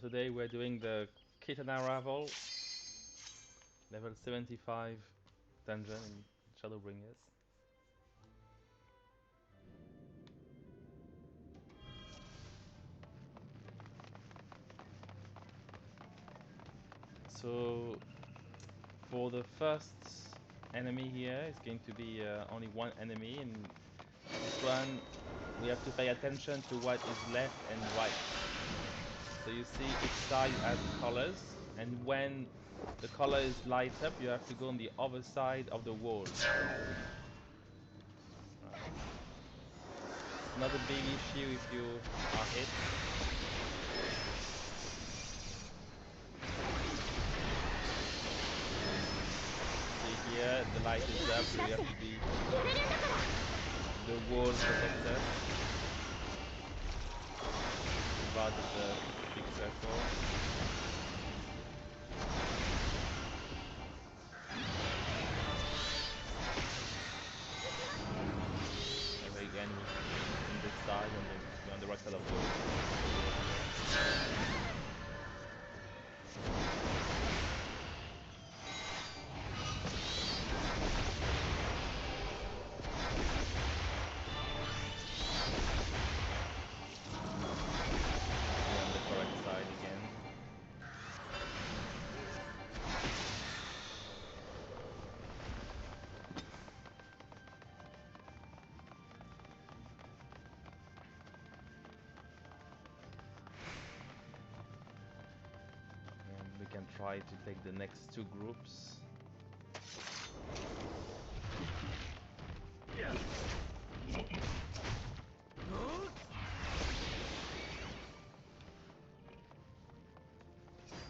So today we're doing the Qitana Ravel level 75 dungeon in Shadowbringers. So for the first enemy here, it's going to be only one enemy, and this one we have to pay attention to what is left and right. So you see each side has colors, and when the color is light up, you have to go on the other side of the wall. Right. It's not a big issue if you are hit. See here, the light is up, so you have to be the wall protects us. Move out of the big circle. Again on this side, on the right side of the wall. On the correct side again. And we can try to take the next two groups. Yeah.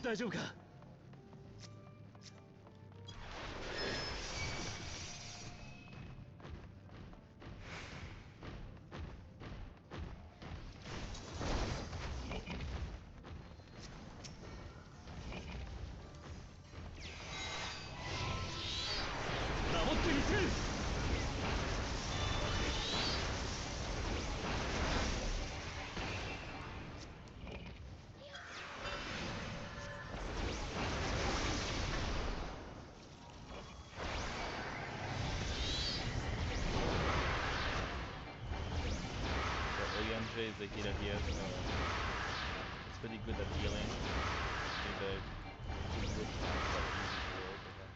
大丈夫か。守ってみせる。 Is a healer here, so it's pretty good at healing. The two groups are quite easy to work with her.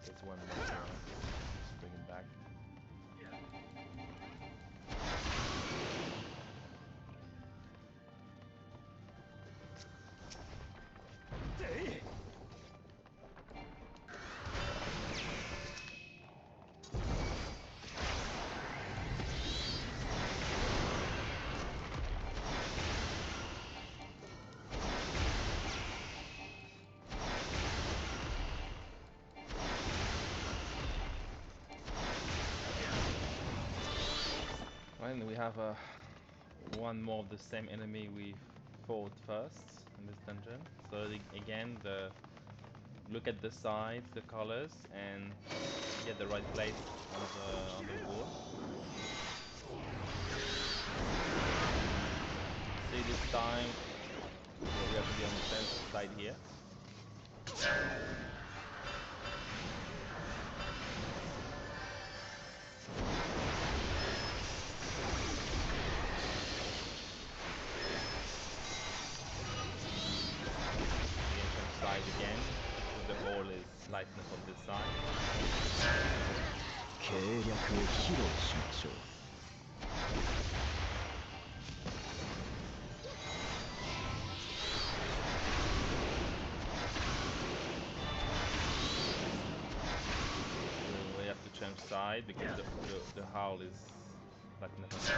There's one more, just bring it back. And we have one more of the same enemy we fought first in this dungeon. So again, look at the sides, the colors, and get the right place on the wall. See, this time we have to be on the same side here. Again, because the hole is light enough on this side. 計略を披露しましょう。side because the howl is platinum side.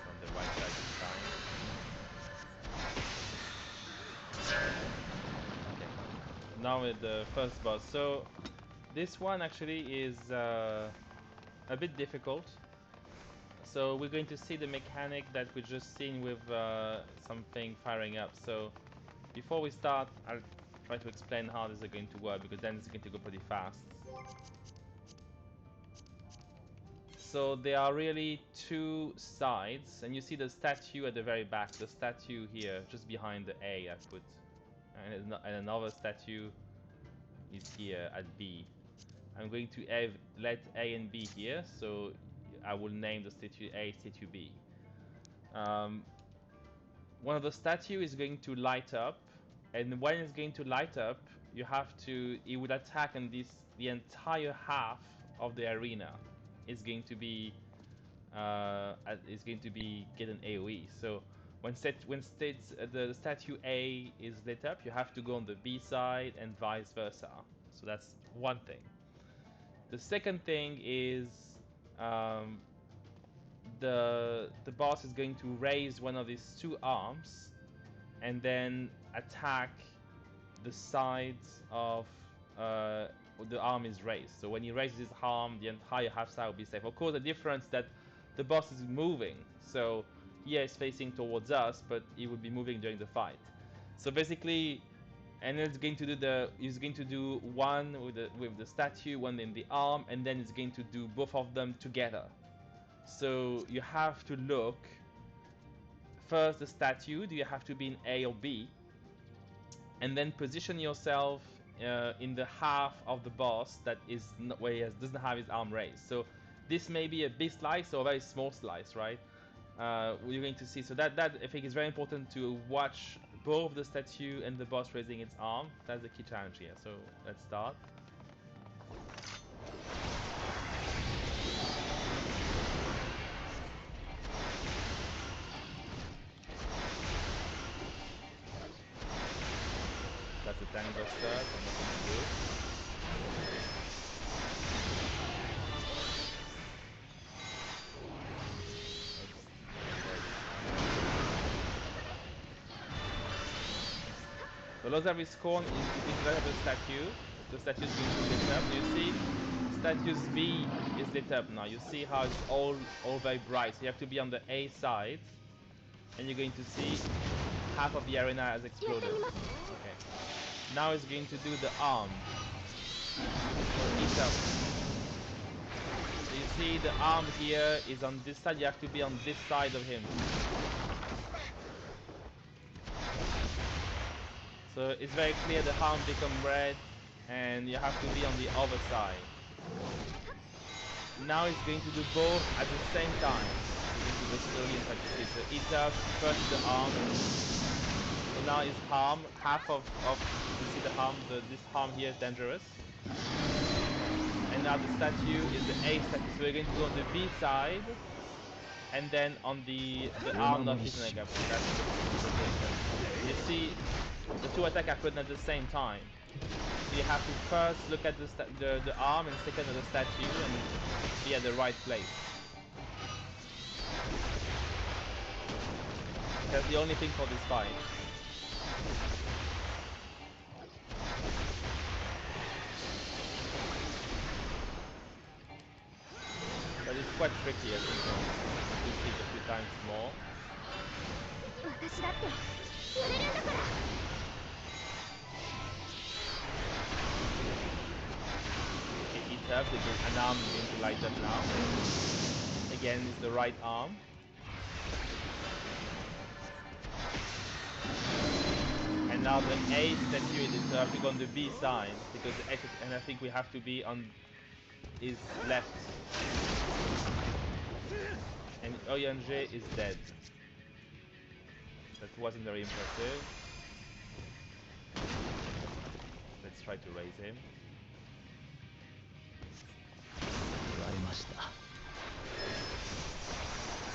On the right side this time. Okay. Now with the first boss. So this one actually is a bit difficult. So we're going to see the mechanic that we just seen with something firing up. So before we start, I'll try to explain how this is going to work because then it's going to go pretty fast. So there are really two sides, and you see the statue at the very back, the statue here, just behind the A I put, and another statue is here at B. I'm going to let A and B here, so I will name the statue A, statue B. One of the statue is going to light up, and when it's going to light up, you have to. It will attack, and the entire half of the arena is going to be get an AOE. So when the statue A is lit up, you have to go on the B side and vice versa. So that's one thing. The second thing is um, the boss is going to raise one of his two arms and then attack the sides of the arm is raised. So when he raises his arm, the entire half side will be safe. Of course, the difference that the boss is moving. So here is facing towards us, but he will be moving during the fight. So basically, and it's going to do he's going to do one with the statue, one in the arm, and then it's going to do both of them together. So you have to look first the statue. Do you have to be in A or B? And then position yourself in the half of the boss that is not, where he doesn't have his arm raised. So this may be a big slice or a very small slice, right? We're going to see. So that I think is very important to watch both the statue and the boss raising its arm. That's the key challenge here. So let's start. That's a tango start. Nothing to do. The Lozaris Corn is where the statue. The statue is going to lit up. You see, statue's B is lit up now. You see how it's all very bright. So you have to be on the A side, and you're going to see half of the arena has exploded. Okay. Now it's going to do the arm. So eat up. So you see the arm here is on this side. You have to be on this side of him. So it's very clear the arm become red and you have to be on the other side. Now it's going to do both at the same time. You're going to go slowly and try to see. So eat up first the arm. So now his arm, half of you see the arm, this arm here is dangerous. And now the statue is the A statue. So we're going to go on the B side and then on the arm not hitting like that. That's the situation. You see the two attacks happen at the same time. So you have to first look at the arm and second at the statue and be at the right place. That's the only thing for this fight. But it's quite tricky, I think. You see it a few times more. Eat up, an arm is going to light up now. Again, it's the right arm. And now the A statue is have to go on the B side because the X, and I think we have to be on his left. And Oyanje is dead. That wasn't very impressive. Let's try to raise him.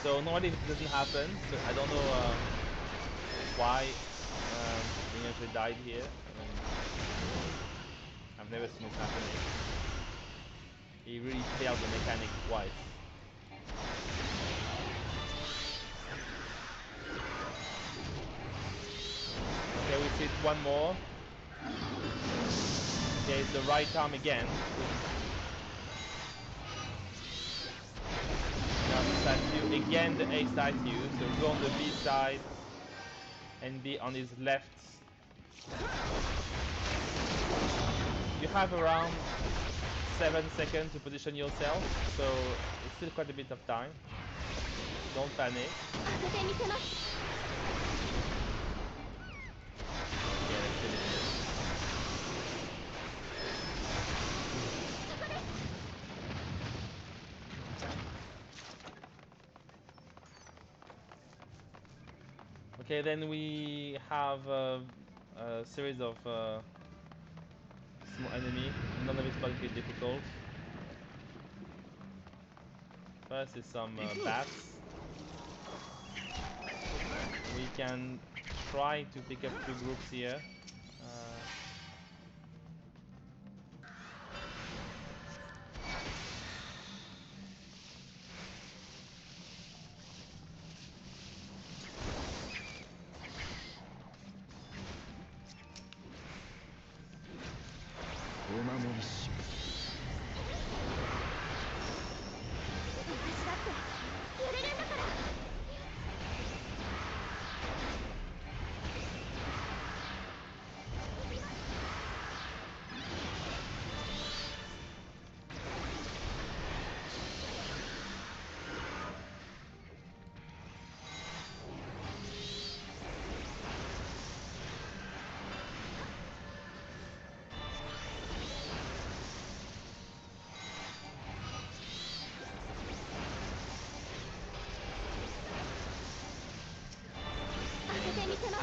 So normally it doesn't happen, but I don't know why the actually died here. I mean, I've never seen it happening. He really failed the mechanic twice. Okay, we see it one more. Okay, it's the right arm again. Now the statue, again the A statue, so go on the B side and be on his left. You have around 7 seconds to position yourself, so it's still quite a bit of time. Don't panic. Okay, let's finish it. Okay, then we have a series of small enemy. None of it's particularly difficult. First is some bats. We can try to pick up 2 groups here.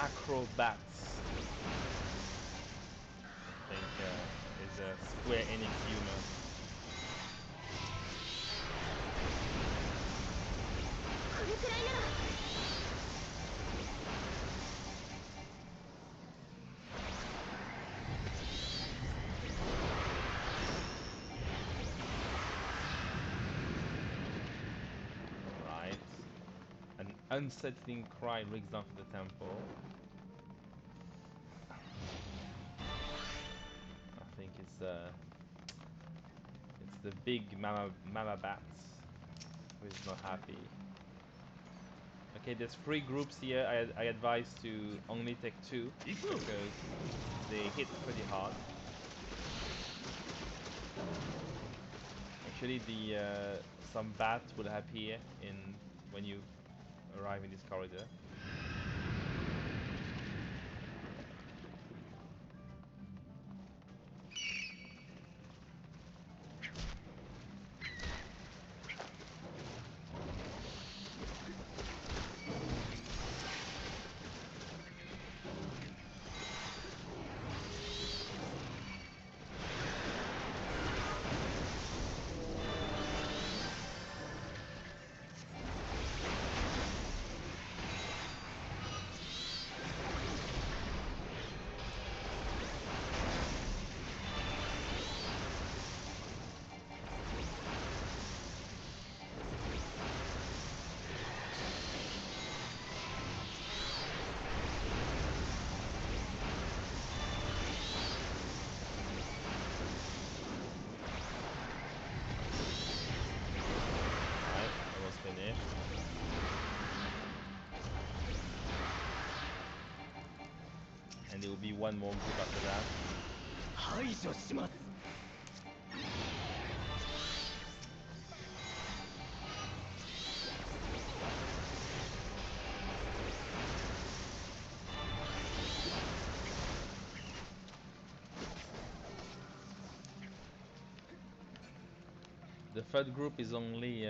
Acrobats, I think, is a Square Enix humor. Right. An unsettling cry rings down from the temple. I think it's the big mama bats who is not happy. Okay, there's 3 groups here. I advise to only take 2 because they hit pretty hard. Actually, some bats will appear when you arrive in this corridor. And there will be one more group after that. The third group is only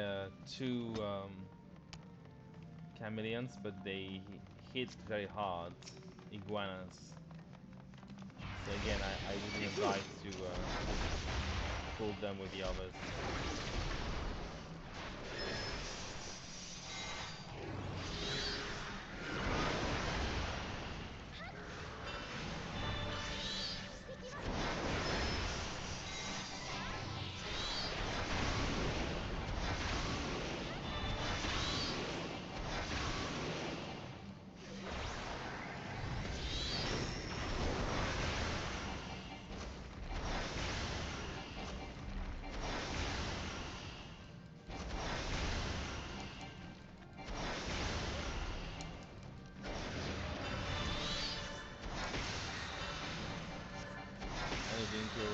2 chameleons, but they hit very hard iguanas. So again, I wouldn't advise to pull them with the others.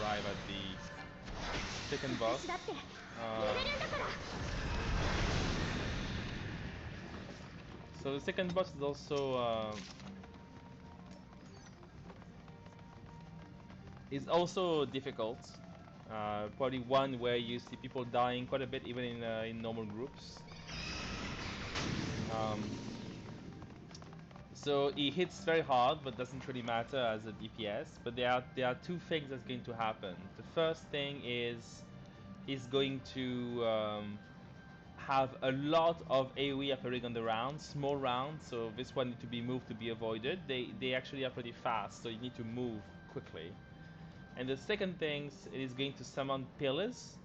arrive at the second boss. So the second boss is also difficult. Probably one where you see people dying quite a bit, even in normal groups. So he hits very hard, but doesn't really matter as a DPS. But there are two things that's going to happen. The first thing is he's going to have a lot of AoE appearing on the round, small rounds. So this one need to be moved to be avoided. They actually are pretty fast, so you need to move quickly. And the second thing is going to summon pillars,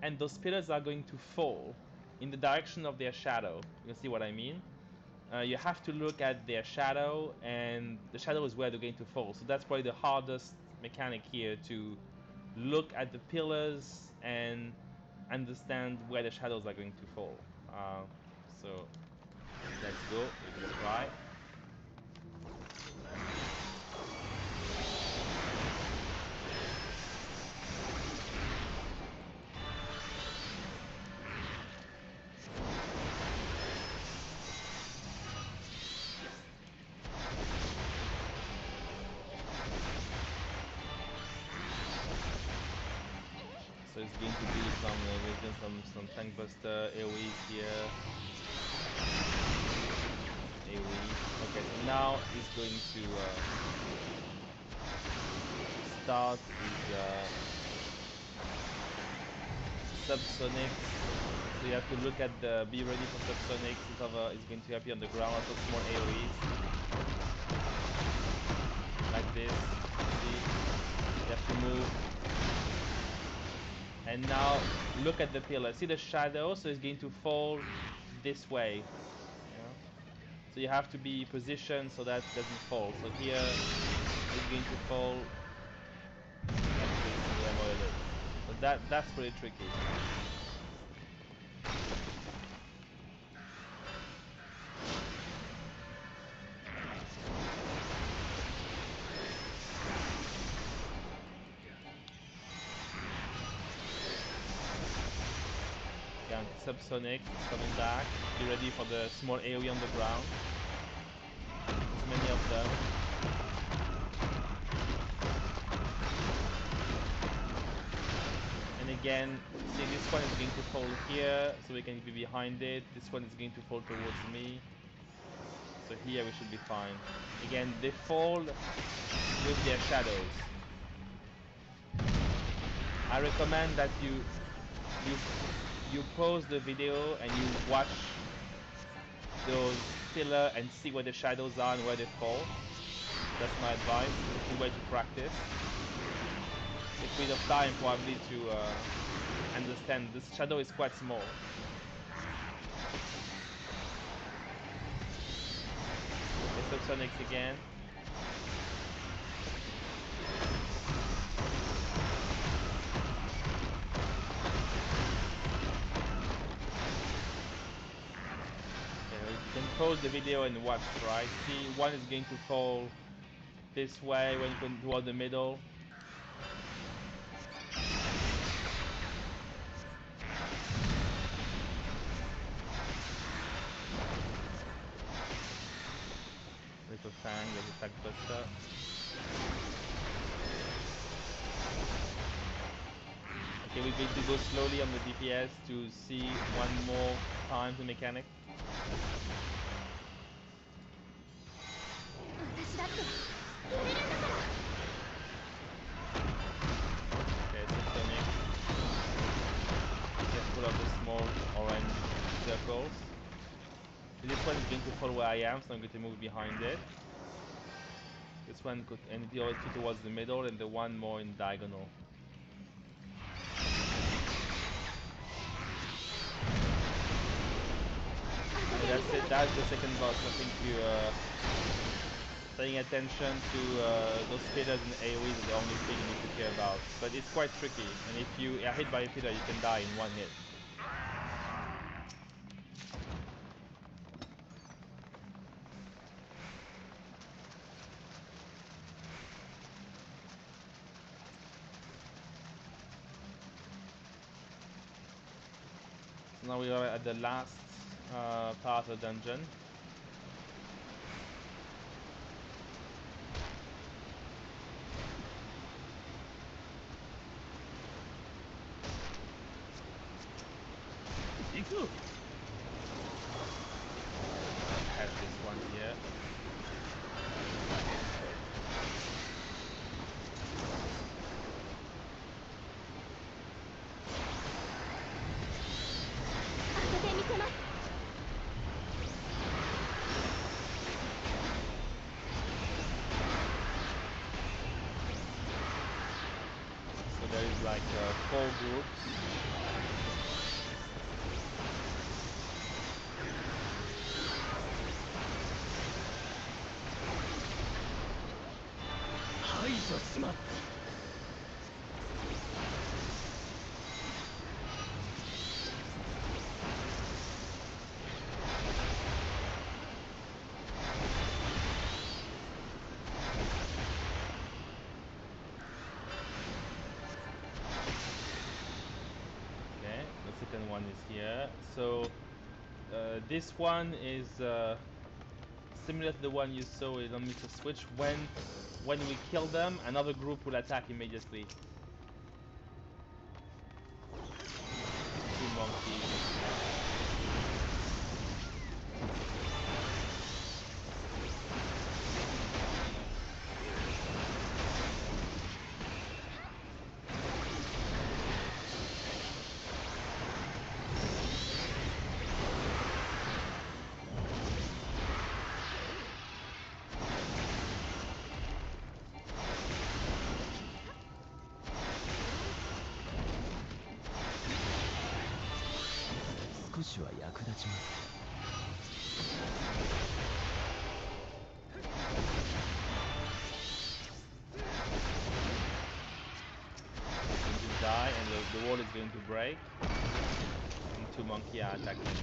and those pillars are going to fall in the direction of their shadow. You see what I mean? You have to look at their shadow, and the shadow is where they're going to fall. So that's probably the hardest mechanic here, to look at the pillars and understand where the shadows are going to fall. So let's go, we can try. So it's going to be some tank buster AoEs here. AoE. Okay, so now he's going to start his subsonics. So you have to look at be ready for subsonics. It's going to appear on the ground. Also small AoEs like this. See, you have to move. And now look at the pillar. See the shadow? So it's going to fall this way. Yeah? So you have to be positioned so that it doesn't fall. So here it's going to fall like this. So avoid it. So that's pretty tricky. Again, subsonic is coming back. Be ready for the small AoE on the ground. There's many of them. And again, see, this one is going to fall here, so we can be behind it. This one is going to fall towards me. So here we should be fine. Again, they fall with their shadows. I recommend that you pause the video and you watch those pillars and see where the shadows are and where they fall. That's my advice. It's a good way to practice. Take a bit of time probably to understand this shadow is quite small. Okay, subsonics again. You can pause the video and watch, right? See, one is going to fall this way when going toward the middle. Little Fang, there's a tank buster. Okay, we're going to go slowly on the DPS to see one more time the mechanic. Okay, subsonic. Be careful of the small orange circles. This one is going to fall where I am, so I'm going to move behind it. This one could, and the other two towards the middle, and the one more in diagonal. And that's it. That's the second boss. I think you paying attention to those pillars and AoEs is the only thing you need to care about. But it's quite tricky, and if you are hit by a pillar, you can die in one hit. now we are at the last part of the dungeon. Have this one here. So there is like 4 groups. Okay, the second one is here. So this one is similar to the one you saw in on Mr. Switch. When we kill them, another group will attack immediately. 2 monkeys. Going to die, and the wall is going to break. And 2 monkeys are attacking.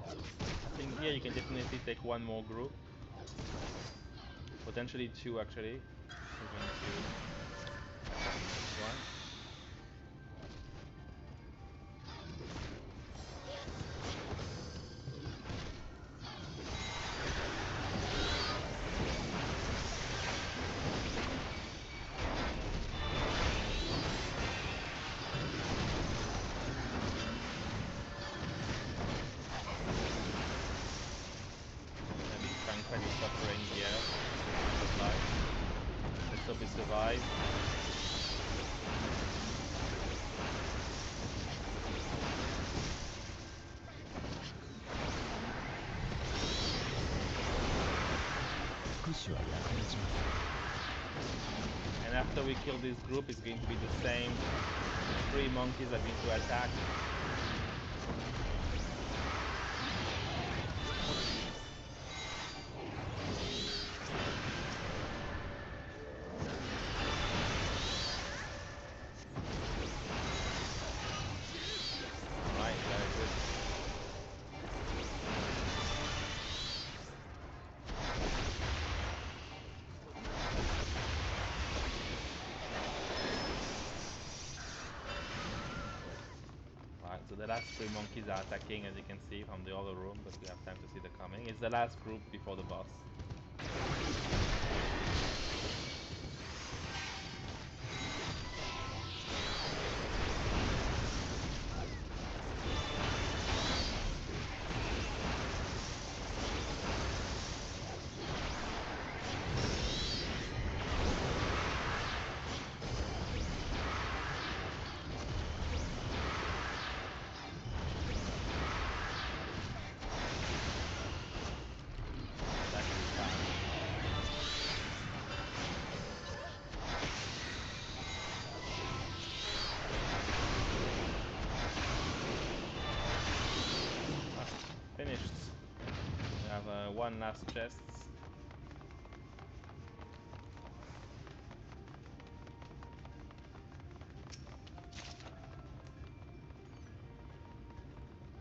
I think here you can definitely take 1 more group. Potentially 2 actually. We're going to attack this one. Frank is suffering here. Let's hope he survives. And after we kill this group, it's going to be the same 3 monkeys are going to attack. Alright, very good. Right, so the last 3 monkeys are attacking, as you can see from the other room, but we have time to see the coming. It's the last group before the boss. Finished. We have 1 last chest.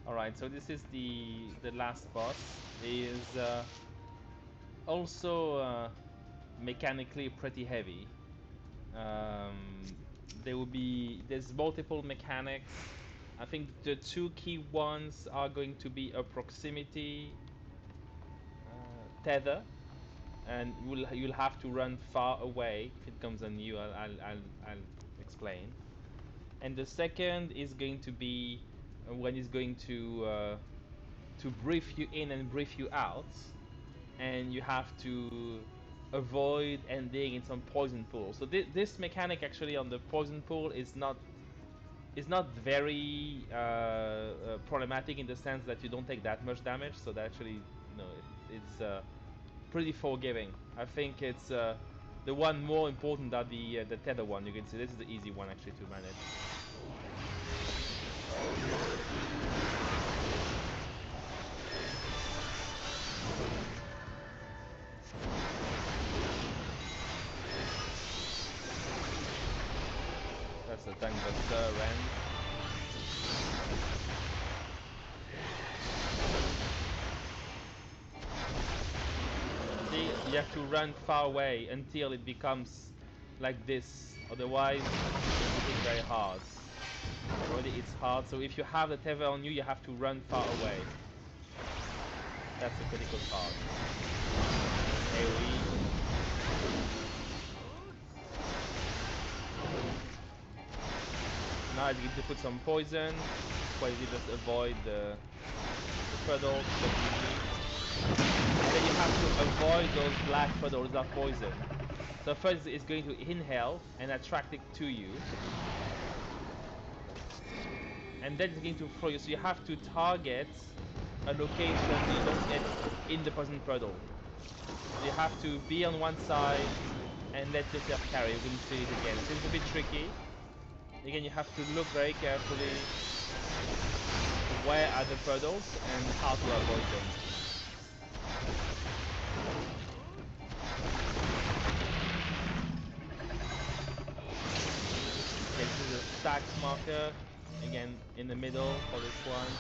Alright, so this is the last boss. He is also mechanically pretty heavy. There's multiple mechanics I think the two key ones are going to be a proximity tether, and you'll have to run far away. If it comes on you, I'll explain. And the second is going to be when it's going to brief you in and brief you out, and you have to avoid ending in some poison pool. So this mechanic actually on the poison pool is not very problematic in the sense that you don't take that much damage. So that actually, it's pretty forgiving. I think it's the one more important than the tether one. You can see this is the easy one actually to manage. That's the tank buster Ren. See, you have to run far away until it becomes like this, otherwise you hit very hard. Already it's hard, so if you have the tether on you, you have to run far away. That's the critical part. AoE. Now you need to put some poison, where you just avoid the puddles completely. And then you have to avoid those black puddles that are poison. So first it's going to inhale and attract it to you. And then it's going to throw you, so you have to target a location you don't get in the poison puddle. So you have to be on one side and let yourself carry. You will see it again. It's a bit tricky. Again, you have to look very carefully where are the puddles and how to avoid them. Okay, this is a stack marker. Again, in the middle for this one.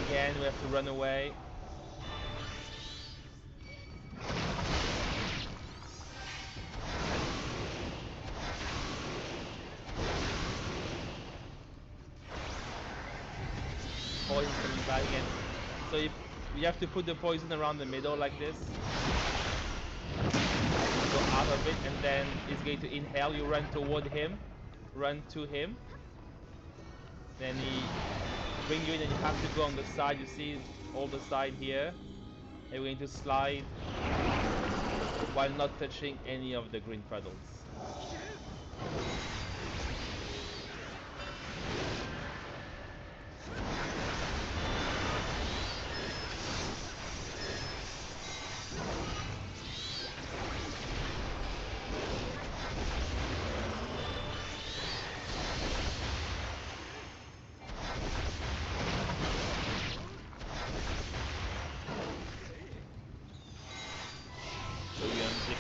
Again, we have to run away. Poison's coming back again. So you have to put the poison around the middle like this. Go out of it, and then it's going to inhale. You run toward him, run to him. Then he bring you in, and you have to go on the side. You see all the side here. And we're going to slide while not touching any of the green puddles.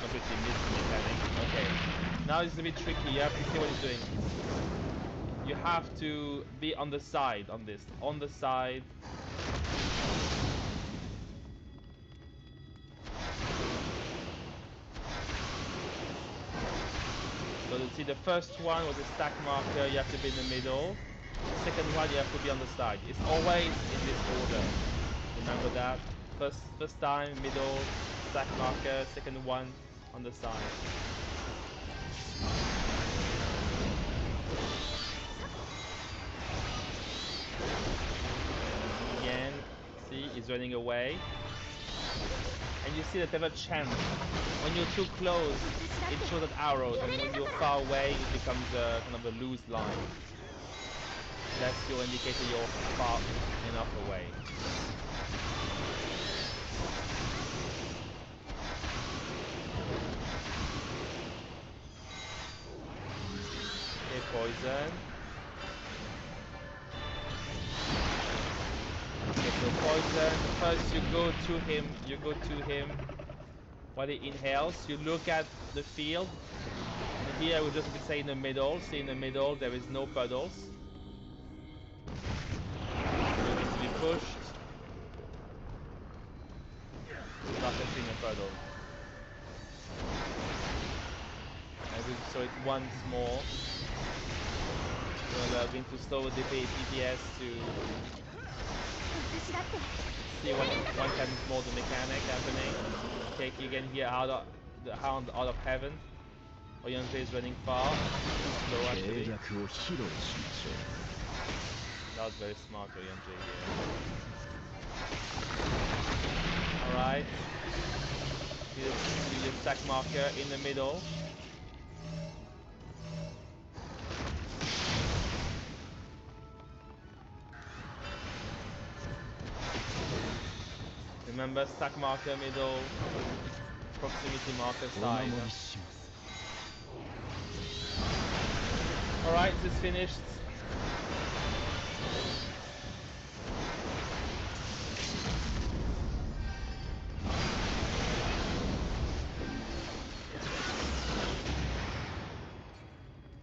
Completely missed the mechanic. Okay, now it's a bit tricky. You have to see what he's doing. You have to be on the side on this. On the side. So you see the first one was a stack marker. You have to be in the middle. The second one you have to be on the side. It's always in this order. Remember that. First time, middle, stack marker. Second one on the side. Again, see, he's running away. And you see that they have a chance. When you're too close, it shows at arrows, and when you're far away, it becomes a kind of a loose line. That's your indicator you're far enough away. Okay, poison. Okay, so poison. First you go to him. While he inhales, you look at the field. And here we just say in the middle. See, in the middle there is no puddles. So we're going to be pushed. hurdle. I will show it once more. So we are going to slow the DPS to see one time more the mechanic happening. Okay, you can hear out of heaven. Oyonji is running far. Too slow actually. 計略を披露しましょう That was very smart, Oyonji here. Alright. See the stack marker in the middle. Remember, stack marker middle, proximity marker お side. 守りします Alright, this is finished.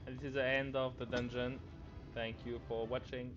And this is the end of the dungeon. Thank you for watching.